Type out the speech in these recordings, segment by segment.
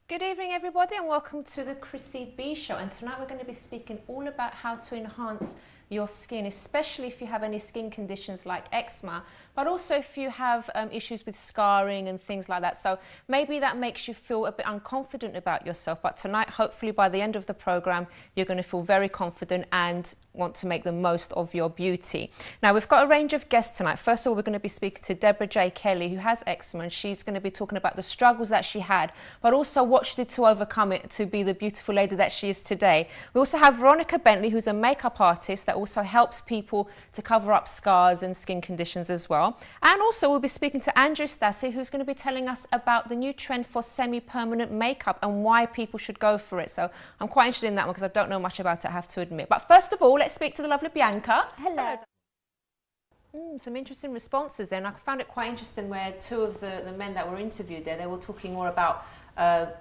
Good evening, everybody, and welcome to the Chrissy B Show. And tonight we're going to be speaking all about how to enhance your skin, especially if you have any skin conditions like eczema, but also if you have issues with scarring and things like that. So maybe that makes you feel a bit unconfident about yourself. But tonight, hopefully by the end of the program, you're going to feel very confident and want to make the most of your beauty. Now, we've got a range of guests tonight. First of all, we're going to be speaking to Deborah Kelly, who has eczema, and she's going to be talking about the struggles that she had, but also what she did to overcome it to be the beautiful lady that she is today. We also have Veronica Bentley, who's a makeup artist that also helps people to cover up scars and skin conditions as well. And also we'll be speaking to Andrew Stassi, who's going to be telling us about the new trend for semi-permanent makeup and why people should go for it. So I'm quite interested in that one because I don't know much about it, I have to admit. But first of all, let's speak to the lovely Bianca. Hello. Some interesting responses there, and I found it quite interesting where two of the men that were interviewed there, they were talking more about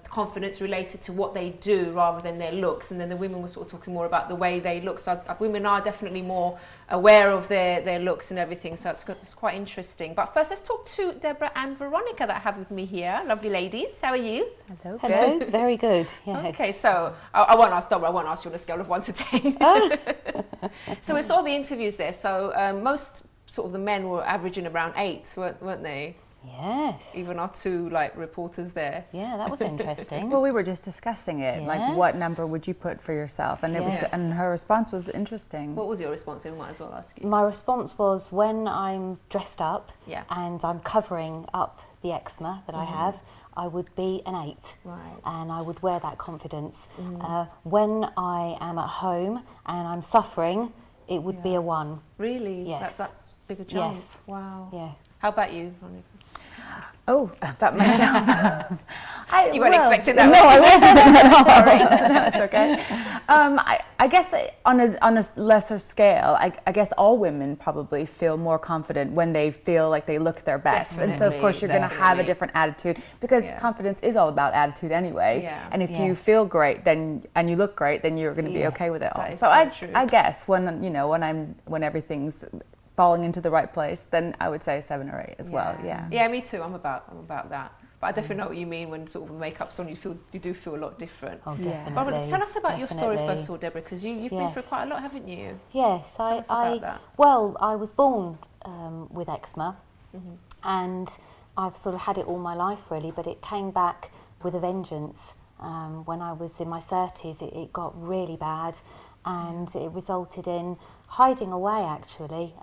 confidence related to what they do rather than their looks, and then the women were sort of talking more about the way they look. So women are definitely more aware of their looks and everything, so it's quite interesting. But first, let's talk to Deborah and Veronica that I have with me here. Lovely ladies, how are you? Hello. Hello. Very good. Yes. Okay, so I won't ask Deborah, I won't ask you on a scale of 1 to 10. Oh. So we saw the interviews there, so most sort of the men were averaging around 8, weren't they? Yes. Even our two reporters there. Yeah, that was interesting. Well, we were just discussing it. Yes. Like, what number would you put for yourself? And it was, and her response was interesting. What was your response? I might as well ask you. My response was, when I'm dressed up and I'm covering up the eczema that I have, I would be an 8. Right. And I would wear that confidence. When I am at home and I'm suffering, it would be a 1. Really? Yes. That's a bigger jump. Yes. Wow. Yeah. How about you, Veronica? Oh, about myself. You weren't expecting that. No, I wasn't. Sorry. That's okay. I guess on a lesser scale, I guess all women probably feel more confident when they feel like they look their best. Definitely, and so, of course, you're going to have a different attitude because confidence is all about attitude anyway. Yeah. And if you feel great and you look great, then you're going to be okay with it all. That is So true. I guess when everything's falling into the right place, then I would say 7 or 8 as well. Yeah. Yeah, me too. I'm about that. But I definitely know what you mean when sort of the makeup's on. You do feel a lot different. Oh, definitely. But tell us about your story first of all, Deborah, because you've been through quite a lot, haven't you? Yes, Tell us about that. Well, I was born with eczema, and I've sort of had it all my life really, but it came back with a vengeance. When I was in my 30s, it got really bad, and it resulted in hiding away actually,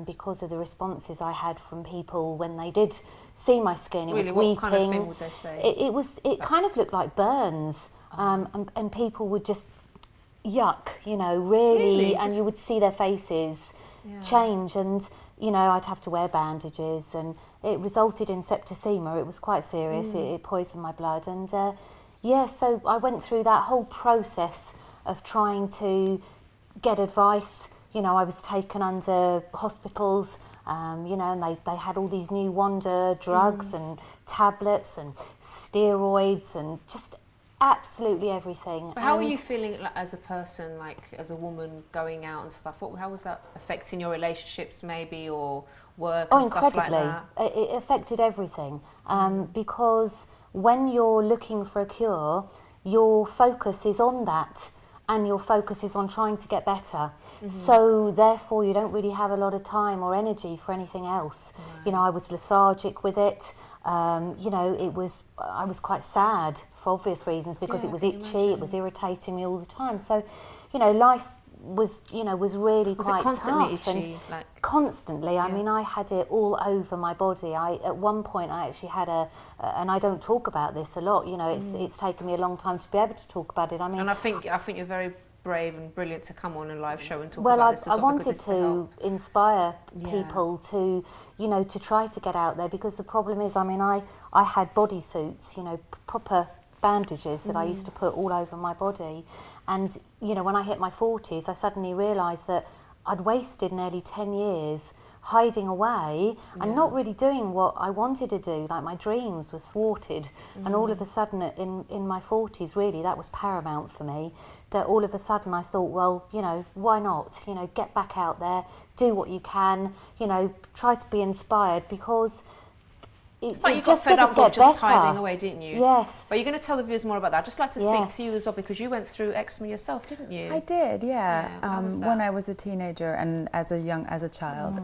because of the responses I had from people when they did see my skin. It really, was weeping. what kind of thing would they say? It kind of looked like burns, and people would just yuck, really, and you would see their faces change, and I'd have to wear bandages, and it resulted in septicemia. It was quite serious. It poisoned my blood, and so I went through that whole process of trying to get advice. I was taken under hospitals, and they had all these new wonder drugs and tablets and steroids and just absolutely everything. But how were you feeling as a person, as a woman going out and stuff? How was that affecting your relationships maybe, or work and stuff like that? It affected everything, because when you're looking for a cure, your focus is on that. And your focus is on trying to get better. So therefore you don't really have a lot of time or energy for anything else. Right. I was lethargic with it. I was quite sad for obvious reasons because it was itchy, it was irritating me all the time. So, life was really quite constantly tough. Itchy, constantly. I mean, I had it all over my body. At one point I actually had and I don't talk about this a lot, it's taken me a long time to be able to talk about it. I mean, and I think you're very brave and brilliant to come on a live show and talk about this as well. I wanted to inspire people to, to try to get out there, because the problem is, I mean, I had bodysuits, proper bandages that I used to put all over my body, and when I hit my 40s, I suddenly realised that I'd wasted nearly 10 years hiding away and not really doing what I wanted to do. Like, my dreams were thwarted, and all of a sudden in my 40s, really, that was paramount for me, that all of a sudden I thought, well, why not, get back out there, do what you can, try to be inspired, because It's like you got fed up of just hiding away, didn't you? Yes. But you're going to tell the viewers more about that. I'd just like to speak to you as well, because you went through eczema yourself, didn't you? I did, yeah. When I was a teenager and as a child.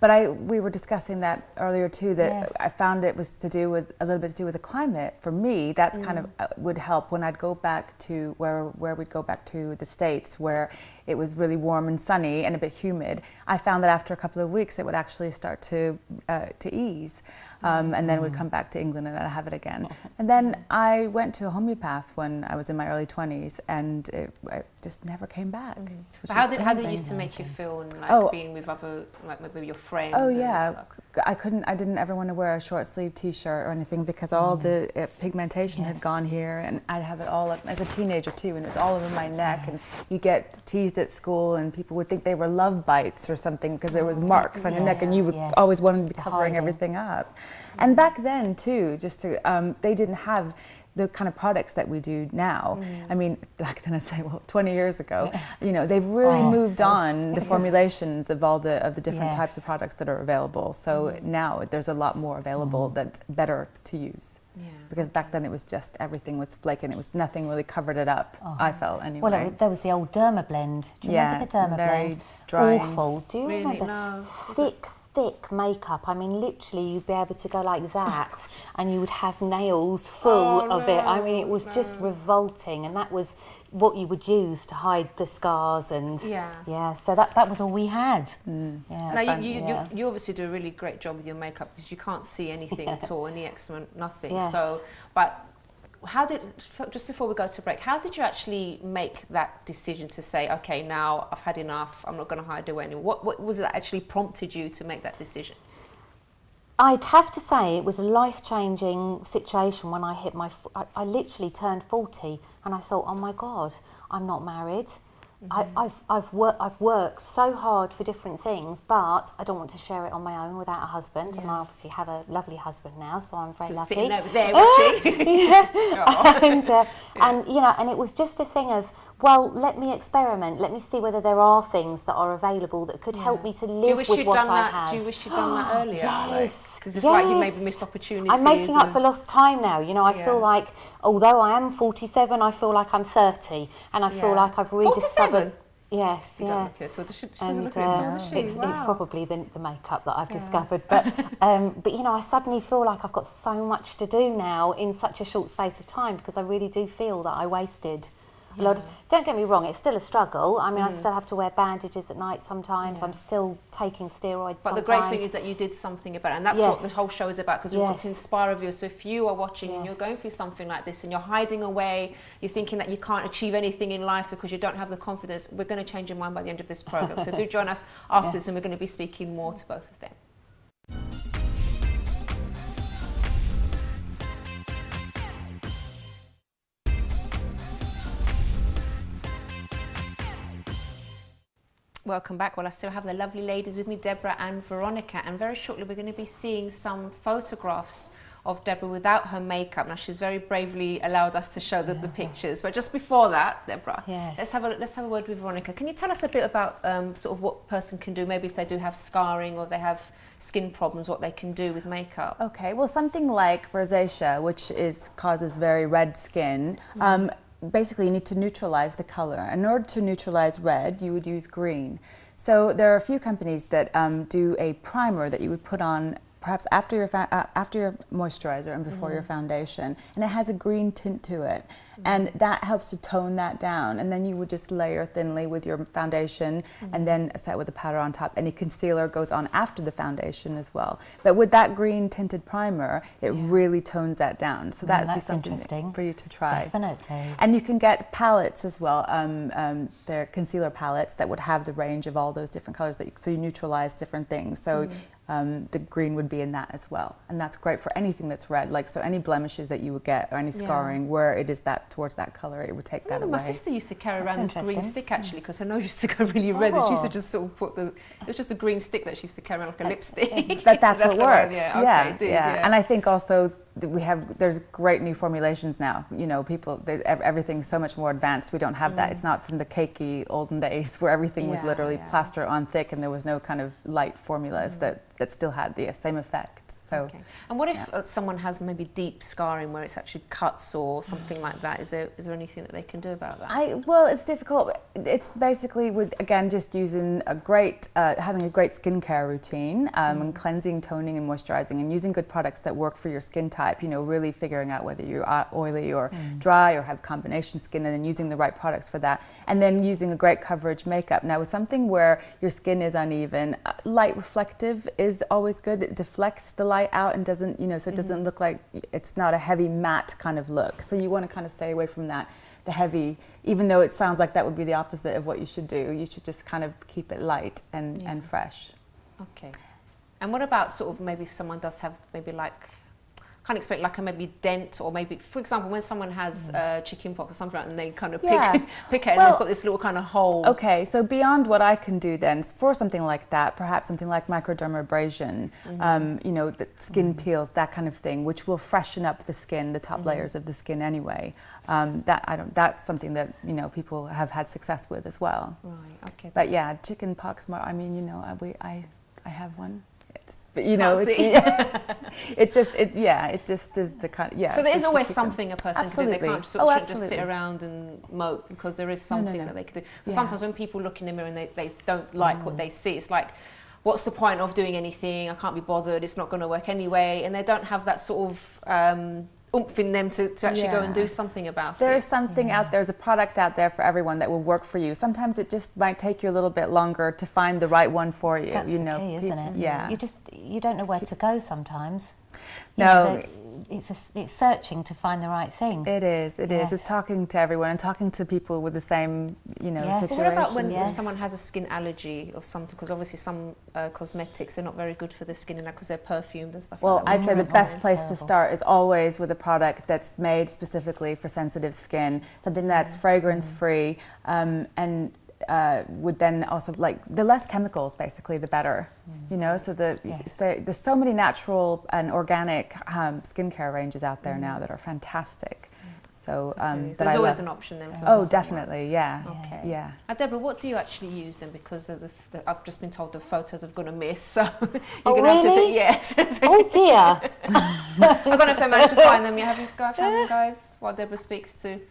But we were discussing that earlier too, that I found it was a little bit to do with the climate. For me, that's kind of would help when I'd go back to where we'd go back to the States, where it was really warm and sunny and a bit humid. I found that after a couple of weeks, it would actually start to ease. And then would come back to England and I'd have it again. And then I went to a homeopath when I was in my early 20s, and it just never came back. But how did it used to make you feel, like being with other, like maybe your friends? Oh yeah, I didn't ever want to wear a short sleeve t-shirt or anything, because all the pigmentation had gone here, and I'd have it all up as a teenager too, and it's all over my neck, and you get teased at school and people would think they were love bites or something because there was marks on your neck, and you would always want to be covering everything up. And back then too, they didn't have the kind of products that we do now. I mean, back then, I'd say, well, 20 years ago, they've really moved on the formulations of all the different types of products that are available. So now there's a lot more available that's better to use. Yeah. Because back then it was just, everything was flaky, and it was nothing really covered it up, I felt anyway. Well, there was the old Derma blend. Do you remember the Derma blend? Drying. Awful. Do you remember? No. Thick makeup. I mean, literally, you'd be able to go like that, and you would have nails full of it. I mean, it was just revolting, and that was what you would use to hide the scars. And so that was all we had. Now you obviously do a really great job with your makeup, because you can't see anything at all, any eczema, nothing. So, but just before we go to break, how did you actually make that decision to say, okay, now I've had enough, I'm not going to hide away anymore? What was it that actually prompted you to make that decision? I'd have to say it was a life-changing situation when I hit I literally turned 40, and I thought, oh my God, I'm not married. I've worked so hard for different things, but I don't want to share it on my own without a husband. And I obviously have a lovely husband now, so I'm very lucky. Sitting over there watching. And it was just a thing of, well, let me experiment. Let me see whether there are things that are available that could help me to live with what I have. Do you wish you'd done that earlier? Yes. Because it's like you maybe missed opportunities. I'm making up for lost time now. I feel like, although I am 47, I feel like I'm 30, and I feel like I've rediscovered. Yes, you don't look it at all. She doesn't look it at all, does she? It's probably the makeup that I've discovered, but I suddenly feel like I've got so much to do now in such a short space of time, because I really do feel that I wasted a lot. Don't get me wrong, it's still a struggle. I mean, I still have to wear bandages at night sometimes. I'm still taking steroids But the great thing is that you did something about it, and that's what the whole show is about, because we want to inspire viewers. So if you are watching and you're going through something like this and you're hiding away, you're thinking that you can't achieve anything in life because you don't have the confidence, we're going to change your mind by the end of this program. So do join us afterwards, and we're going to be speaking more to both of them. Welcome back. Well, I still have the lovely ladies with me, Deborah and Veronica, and very shortly we're going to be seeing some photographs of Deborah without her makeup. Now, she's very bravely allowed us to show the pictures, but just before that, Deborah, let's have a word with Veronica. Can you tell us a bit about sort of what a person can do, maybe if they do have scarring or they have skin problems, what they can do with makeup? Okay, well, something like rosacea, which causes very red skin, basically you need to neutralize the color. In order to neutralize red, you would use green. So there are a few companies that do a primer that you would put on perhaps after your moisturizer and before your foundation, and it has a green tint to it, and that helps to tone that down. And then you would just layer thinly with your foundation, and then set with a powder on top. Any concealer goes on after the foundation as well. But with that green tinted primer, it really tones that down. So that would be something for you to try. Definitely. And you can get palettes as well. They're concealer palettes that would have the range of all those different colors, so you neutralize different things. So the green would be in that as well, and that's great for anything that's red, like so any blemishes that you would get or any scarring where it is that towards that color, it would take that away. My sister used to carry around this green stick actually, because her nose used to go really red, and she used to just sort of it was just a green stick that she used to carry around like a lipstick. But that's what works. Yeah. And I think also there's great new formulations now. Everything's so much more advanced. We don't have that. It's not from the cakey olden days where everything was literally plaster on thick and there was no kind of light formulas that still had the same effect. So, and what if someone has maybe deep scarring where it's actually cuts or something like that? Is there anything that they can do about that? Well, it's difficult. It's basically again just using a great, having a great skincare routine, and cleansing, toning, and moisturizing, and using good products that work for your skin type. You know, really figuring out whether you're oily or dry or have combination skin, and then using the right products for that, and then using a great coverage makeup. Now, with something where your skin is uneven, light reflective is always good. It deflects the light out and doesn't, you know, so it doesn't look like, it's not a heavy matte kind of look. So you want to kind of stay away from that, the heavy, even though it sounds like that would be the opposite of what you should do. You should just kind of keep it light and fresh. Okay. And what about sort of maybe if someone does have maybe like, can't expect like a maybe dent, or maybe, for example, when someone has chicken pox or something like that, and they kind of pick it and they've got this little kind of hole. Okay, so beyond what I can do then, for something like that, perhaps something like microdermabrasion, you know, the skin peels, that kind of thing, which will freshen up the skin, the top layers of the skin anyway. That's something that, you know, people have had success with as well. Right, okay. But yeah, chicken pox, I mean, you know, I have one. But you know, it just is the kind of, So there is always something a person can do. They can't just sit around and mope, because there is something that they can do. But sometimes when people look in the mirror and they don't like what they see, it's like, what's the point of doing anything? I can't be bothered. It's not going to work anyway. And they don't have that sort of oomph in them to actually go and do something about it. There's something out there, there's a product out there for everyone that will work for you. Sometimes it just might take you a little bit longer to find the right one for you. That's you the know, key, isn't it? Yeah. You don't know where to go sometimes. No. It's searching to find the right thing. It is. It's talking to everyone and talking to people with the same, you know, situation. What about when someone has a skin allergy of something? Because obviously some cosmetics are not very good for the skin, and because they're perfumed and stuff like that. Well, I'd say the best place to start is always with a product that's made specifically for sensitive skin, something that's fragrance-free, and would then also, like, the less chemicals basically the better, you know, so there's so many natural and organic skincare ranges out there now that are fantastic. So there's always an option then for definitely, yeah. Okay. Yeah. Deborah, what do you actually use then? Because I've just been told the photos have gone amiss, so you're going to have to yes. Oh dear. I don't know if they managed to find them. You haven't found them, guys, while Deborah speaks to.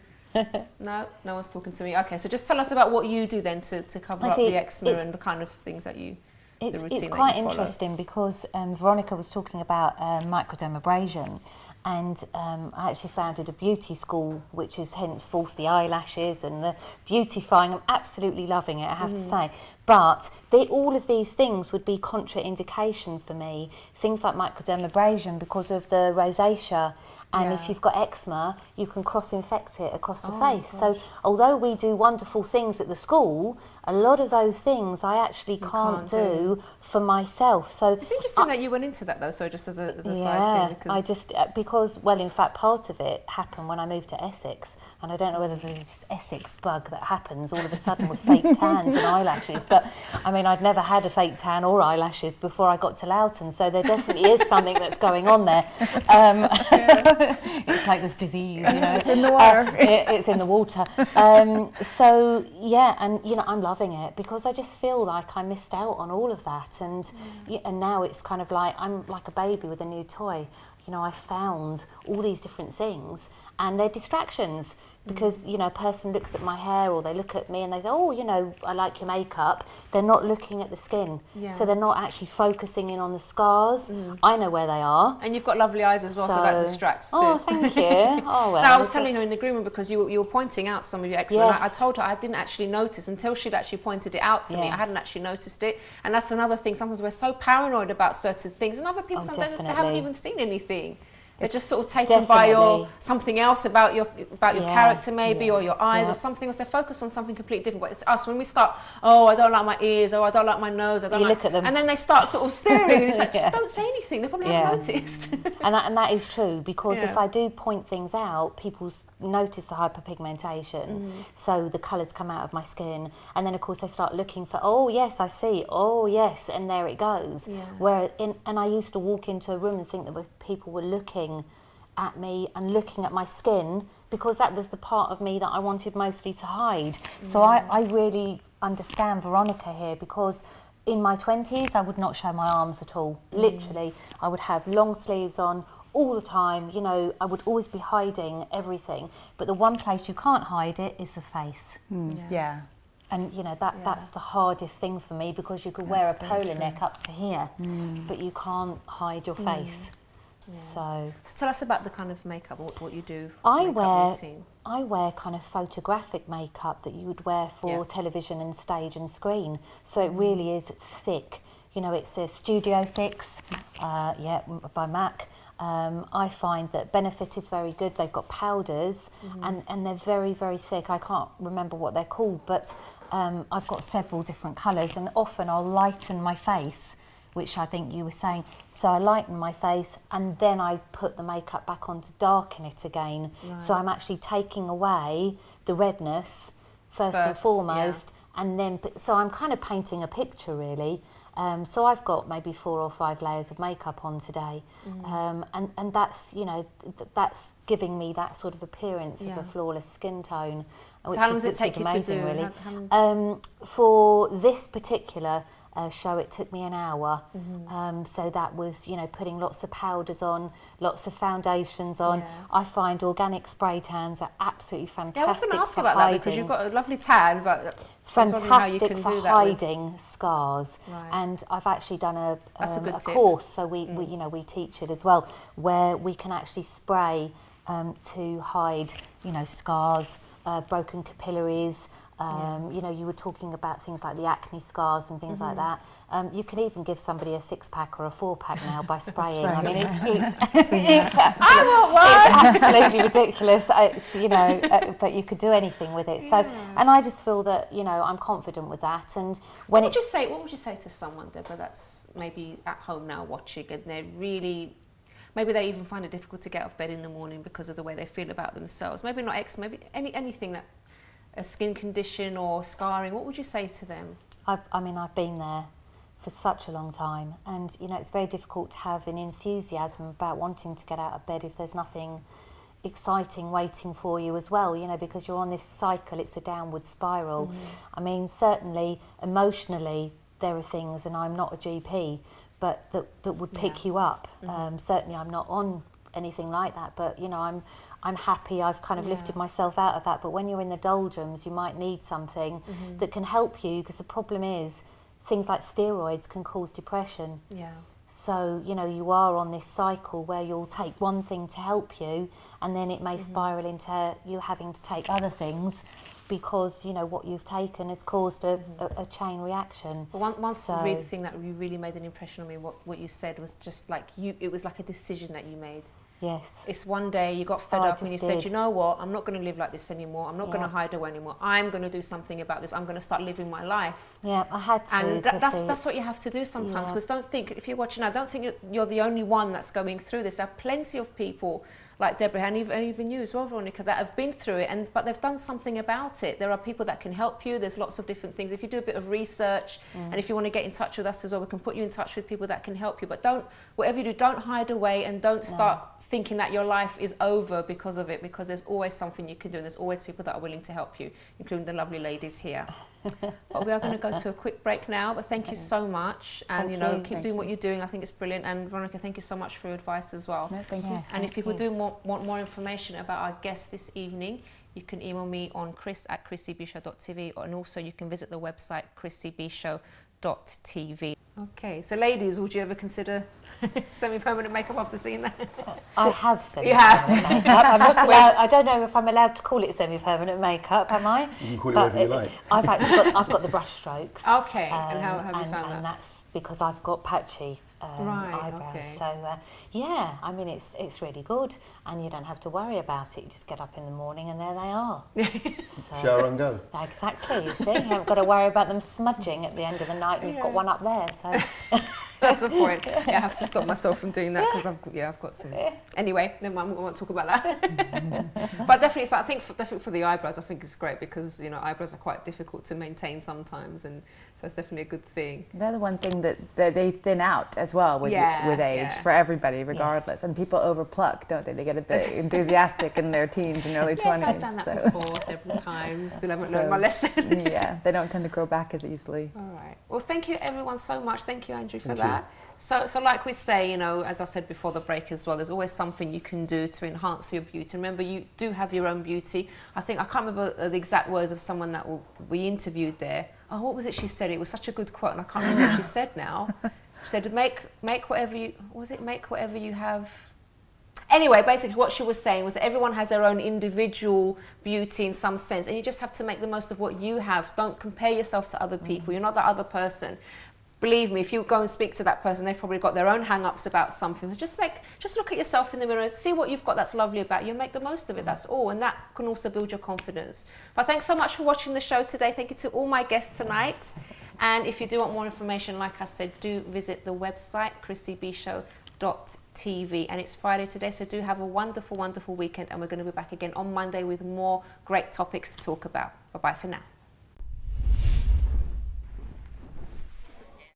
No one's talking to me. Okay, so just tell us about what you do then to cover up the eczema and the kind of things that you. It's quite interesting because Veronica was talking about microdermabrasion, and I actually founded a beauty school, which is henceforth the eyelashes and the beautifying. I'm absolutely loving it, I have to say. But all of these things would be contraindication for me. Things like microdermabrasion because of the rosacea. And if you've got eczema, you can cross-infect it across the face. So although we do wonderful things at the school, a lot of those things I actually can't do for myself. So it's interesting that you went into that though, so just as a side thing. Because well, in fact, part of it happened when I moved to Essex, and I don't know whether there's this Essex bug that happens all of a sudden with fake tans and eyelashes, but I mean, I'd never had a fake tan or eyelashes before I got to Loughton, so there definitely is something that's going on there. It's like this disease, you know. It's in the water. It's in the water. So yeah, and you know, I'm loving it because I just feel like I missed out on all of that, and now it's kind of like I'm like a baby with a new toy. You know, I found all these different things, and they're distractions. Because, you know, a person looks at my hair or they look at me and they say, oh, you know, I like your makeup. They're not looking at the skin. So they're not actually focusing in on the scars. I know where they are. And you've got lovely eyes as well, so that distracts too. Oh, thank you. Oh, well. Now, I was telling her in the agreement because you were pointing out some of your eczema. Yes. I told her I didn't actually notice until she'd actually pointed it out to me. I hadn't actually noticed it. And that's another thing. Sometimes we're so paranoid about certain things, and other people sometimes they haven't even seen anything. They're just sort of taken by something else about your character maybe, or your eyes or something else. They're focused on something completely different. But it's us when we start, oh, I don't like my ears, oh, I don't like my nose, I don't like... look at them. And then they start sort of staring and it's like, just don't say anything. They probably haven't noticed. and that is true, because if I do point things out, people notice the hyperpigmentation. So the colours come out of my skin. And then, of course, they start looking for, oh, yes, I see. Oh, yes. And there it goes. And I used to walk into a room and think that people were looking at me and looking at my skin, because that was the part of me that I wanted mostly to hide. So I really understand Veronica here, because in my 20s, I would not show my arms at all. Literally, I would have long sleeves on all the time. You know, I would always be hiding everything. But the one place you can't hide it is the face. Yeah. And you know that's the hardest thing for me, because you could wear a polo neck up to here, but you can't hide your face. So tell us about the kind of makeup, what you do. I wear kind of photographic makeup that you would wear for television and stage and screen. So it really is thick. You know, it's a Studio Fix, by MAC. I find that Benefit is very good. They've got powders and they're very, very thick. I can't remember what they're called, but I've got several different colours, and often I'll lighten my face, which I think you were saying. So I lighten my face and then I put the makeup back on to darken it again. Right. So I'm actually taking away the redness first and foremost, and then, so I'm kind of painting a picture really. So I've got maybe 4 or 5 layers of makeup on today, and that's, you know, that's giving me that sort of appearance of a flawless skin tone. So how long does it take you to do? Really. For this particular show, it took me an hour. So that was, you know, putting lots of powders on, lots of foundations on. I find organic spray tans are absolutely fantastic. I was going to ask about that, because you've got a lovely tan, but fantastic for hiding scars. And I've actually done a course, so we you know, we teach it as well, where we can actually spray to hide, you know, scars, broken capillaries. You know, you were talking about things like the acne scars and things like that. You can even give somebody a 6-pack or a 4-pack now by spraying. I mean, it's absolutely ridiculous. It's, you know, but you could do anything with it. So, and I just feel that, you know, I'm confident with that. And when what would you say to someone, Deborah, that's maybe at home now watching, and they're really, maybe they even find it difficult to get out of bed in the morning because of the way they feel about themselves? Maybe not maybe anything that, a skin condition or scarring, what would you say to them? I mean, I've been there for such a long time, and you know, it's very difficult to have an enthusiasm about wanting to get out of bed if there's nothing exciting waiting for you as well, you know, because you're on this cycle, it's a downward spiral. I mean, certainly emotionally there are things, and I'm not a GP, but that would pick you up. Certainly I'm not on anything like that, but you know, I'm happy I've kind of lifted myself out of that. But when you're in the doldrums, you might need something that can help you, because the problem is things like steroids can cause depression. So, you know, you are on this cycle where you'll take one thing to help you, and then it may spiral into you having to take other things, because, you know, what you've taken has caused a chain reaction. But one thing that really made an impression on me, what you said, was just like it was like a decision that you made. Yes. It's one day you got fed up and you said, you know what, I'm not going to live like this anymore. I'm not going to hide away anymore. I'm going to do something about this. I'm going to start living my life. Yeah, I had to. And that's what you have to do sometimes. Because don't think, if you're watching now, don't think you're the only one that's going through this. There are plenty of people like Deborah and even you as well, Veronica, that have been through it, but they've done something about it. There are people that can help you. There's lots of different things. If you do a bit of research, and if you want to get in touch with us as well, we can put you in touch with people that can help you. But whatever you do, don't hide away, and don't start thinking that your life is over because of it, because there's always something you can do, and there's always people that are willing to help you, including the lovely ladies here. But we are going to go to a quick break now, but thank you so much, and keep doing what you're doing. I think it's brilliant. And Veronica, thank you so much for your advice as well. No, thank you. And if people do want more information about our guest this evening, you can email me on chris@chrissybshow.tv, and also you can visit the website chrissybshow.tv. Okay, so ladies, would you ever consider semi-permanent makeup after seeing that? I have semi-permanent makeup. I'm not allowed. I don't know if I'm allowed to call it semi-permanent makeup. Am I? You can call it whatever you like. I've got the brush strokes. Okay, and how have you found that? And that's because I've got patchy eyebrows. Okay. So yeah, I mean, it's really good, and you don't have to worry about it. You just get up in the morning and there they are. So, shower and go. Exactly. You see, you haven't got to worry about them smudging at the end of the night, and you've got one up there. So that's the point. Yeah, I have to stop myself from doing that, because I've got some. Anyway, never mind, we won't talk about that. But definitely, definitely for the eyebrows, I think it's great because, you know, eyebrows are quite difficult to maintain sometimes, and so it's definitely a good thing. They're the one thing that they thin out as well with age for everybody, regardless. Yes. And people overpluck, don't they? They get a bit enthusiastic in their teens and early 20s. I've done that before several times. Still haven't learned my lesson. Yeah, they don't tend to grow back as easily. All right. Well, thank you everyone so much. Thank you, Andrew, for that. So like we say, you know, as I said before the break as well, there's always something you can do to enhance your beauty. Remember, you do have your own beauty. I can't remember the exact words of someone that we interviewed there. Oh, what was it she said? It was such a good quote, and I can't remember what she said now. She said, make whatever you, make whatever you have. Anyway, basically what she was saying was that everyone has their own individual beauty in some sense, and you just have to make the most of what you have. Don't compare yourself to other people. You're not that other person. Believe me, if you go and speak to that person, they've probably got their own hang-ups about something. Just look at yourself in the mirror, see what you've got that's lovely about you, and make the most of it. That's all, and that can also build your confidence. But thanks so much for watching the show today. Thank you to all my guests tonight. And if you do want more information, like I said, do visit the website, chrissybshow.tv. And it's Friday today, so do have a wonderful, wonderful weekend. And we're going to be back again on Monday with more great topics to talk about. Bye-bye for now.